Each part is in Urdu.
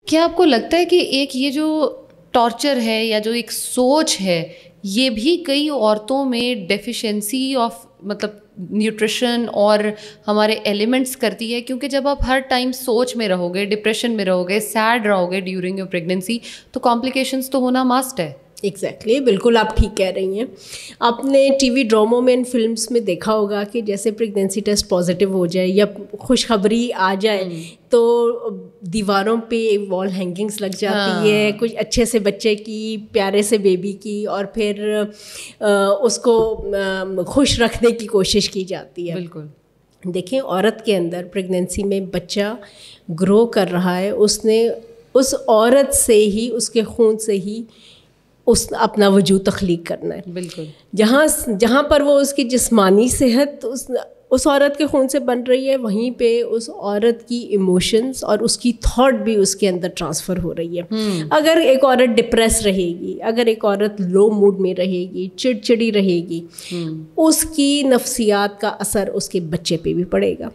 کیا آپ کو لگتا ہے کہ ایک یہ جو ٹارچر ہے یا جو ایک سوچ ہے یہ بھی کئی عورتوں میں ڈیفیشنسی آف مطلب نیوٹریشن اور ہمارے ایلیمنٹس کرتی ہے؟ کیونکہ جب آپ ہر ٹائم سوچ میں رہو گے، ڈپریشن میں رہو گے، سیڈ رہو گے ڈیورنگ یور پریگنینسی، تو کمپلیکیشنس تو ہونا مسٹ ہے. ایگزیکٹلی، بالکل آپ ٹھیک کہہ رہی ہیں. آپ نے ٹی وی ڈراموں میں، ان فلمس میں دیکھا ہوگا کہ جیسے پریگنینسی ٹیسٹ پازیٹیو ہو جائے یا خوشخبری آ جائے تو دیواروں پہ وال ہینگنگس لگ جاتی ہے کچھ اچھے سے بچے کی، پیارے سے بیبی کی، اور پھر اس کو خوش رکھنے کی کوشش کی جاتی ہے. بالکل. دیکھیں، عورت کے اندر پریگنینسی میں بچہ گرو کر رہا ہے، اس نے اس عورت سے ہی، اس کے خون سے ہی اس اپنا وجود تخلیق کرنا ہے. بالکل. جہاں پر وہ اس کی جسمانی صحت اس عورت کے خون سے بن رہی ہے، وہیں پہ اس عورت کی ایموشنز اور اس کی تھاٹ بھی اس کے اندر ٹرانسفر ہو رہی ہے. اگر ایک عورت ڈپریس رہے گی، اگر ایک عورت لو موڈ میں رہے گی، چڑچڑی رہے گی، اس کی نفسیات کا اثر اس کے بچے پہ بھی پڑے گا.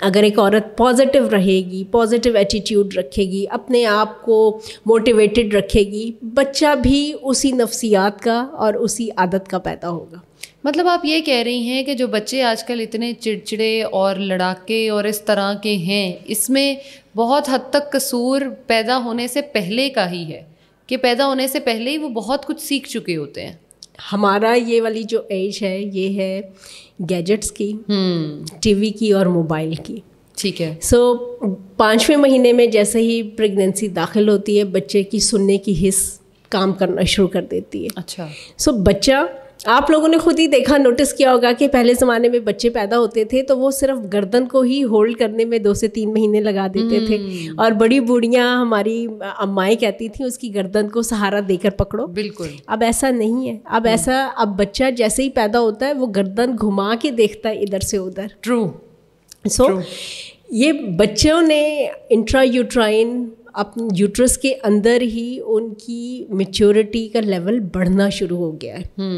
اگر ایک عورت پازیٹیو رہے گی، پازیٹیو ایٹیٹیوڈ رکھے گی، اپنے آپ کو موٹیویٹڈ رکھے گی، بچہ بھی اسی نفسیات کا اور اسی عادت کا پیدا ہوگا. مطلب آپ یہ کہہ رہی ہیں کہ جو بچے آج کل اتنے چڑچڑے اور لڑاکے اور اس طرح کے ہیں، اس میں بہت حد تک قصور پیدا ہونے سے پہلے کا ہی ہے، کہ پیدا ہونے سے پہلے ہی وہ بہت کچھ سیکھ چکے ہوتے ہیں. ہمارا یہ والی جو ایج ہے یہ ہے گیجٹس کی، ٹی وی کی اور موبائل کی. ٹھیک ہے. سو 5ویں مہینے میں جیسے ہی پریگنینسی داخل ہوتی ہے، بچے کی سننے کی حس کام کرنا شروع کر دیتی ہے. اچھا. سو بچہ، آپ لوگوں نے خود ہی دیکھا، نوٹس کیا ہوگا کہ پہلے زمانے میں بچے پیدا ہوتے تھے تو وہ صرف گردن کو ہی ہولڈ کرنے میں 2 سے 3 مہینے لگا دیتے تھے، اور بڑی بوڑھیاں ہماری امائیں کہتی تھیں اس کی گردن کو سہارا دے کر پکڑو. بالکل. اب ایسا نہیں ہے. اب بچہ جیسے ہی پیدا ہوتا ہے وہ گردن گھما کے دیکھتا ہے ادھر سے ادھر. ٹرو. سو یہ بچوں نے انٹرا یوٹرائن اپنے یوٹرس کے اندر ہی ان کی میچورٹی کا لیول بڑھنا شروع ہو گیا ہے.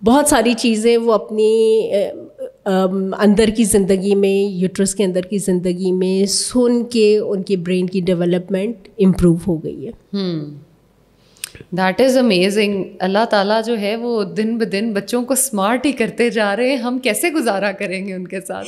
بہت ساری چیزیں وہ اپنی اندر کی زندگی میں، یوٹرس کے اندر کی زندگی میں سن کے ان کی برین کی ڈیولپمنٹ امپروو ہو گئی ہے. That is amazing. اللہ تعالیٰ جو ہے وہ دن بدن بچوں کو اسمارٹ ہی کرتے جا رہے ہیں. ہم کیسے گزارا کریں گے ان کے ساتھ؟